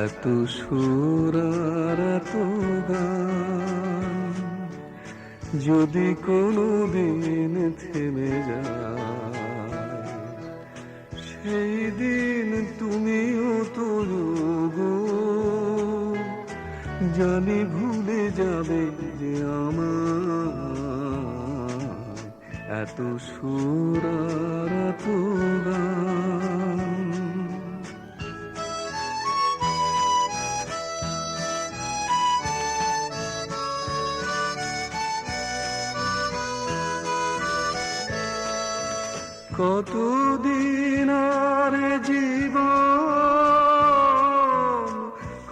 এত সুর আর এত গান যদি কোনো দিন থেমে যায়, সেই দিন তুমিও তো গো জানি ভুলে যাবে যে আমার এত সুর আর এত গান। কতদিন আর জীবন,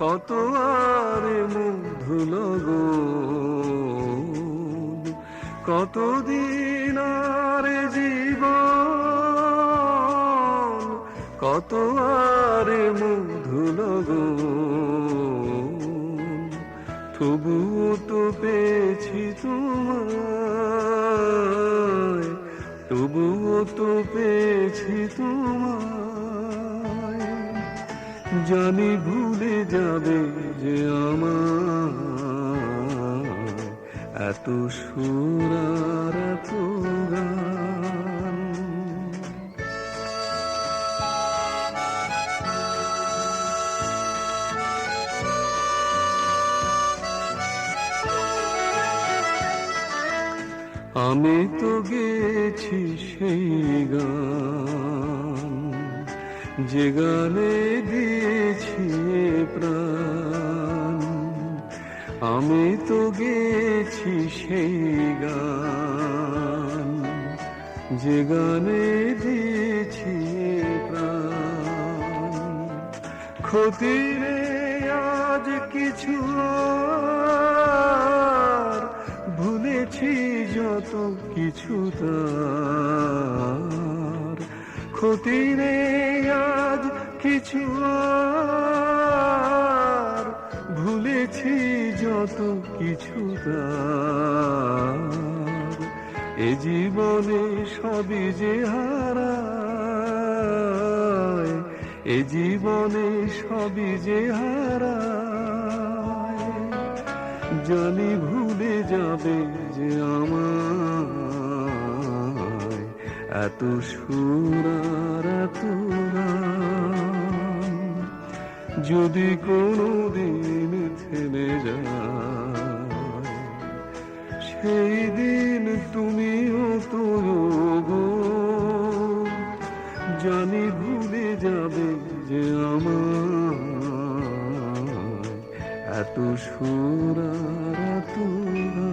কত আর মুগ্ধ লগন, কতদিন আর জীবন, কত আর মুগ্ধ লগন, তবুও তো পেয়েছি তোমায়, তবুও তো পেয়েছি তোমায়, জানি ভুলে যাবে যে আমার এত সুর আর এত গান। আমি তো গেছি সেই গান, যে গানে দিয়েছি প্রাণ। আমি তো গেছি সেই গান, যে গানে দিয়েছি প্রাণ। ক্ষতি নেই আজ কিছু, ভুলেছি যত কিছু তার। ক্ষতি নেই আজ কিছু, ভুলেছি যত কিছু তার। এ জীবনে সবই যে হারায়, এ জীবনে সবই যে হারায়, জানি ভুলে যাবে যে আমার এত সুর আর এত গান। যদি কোনো দিন থেমে যায়, সেই দিন তুমিও তো গো জানি ভুলে যাবে যে আমার এত সুর আর এত গান।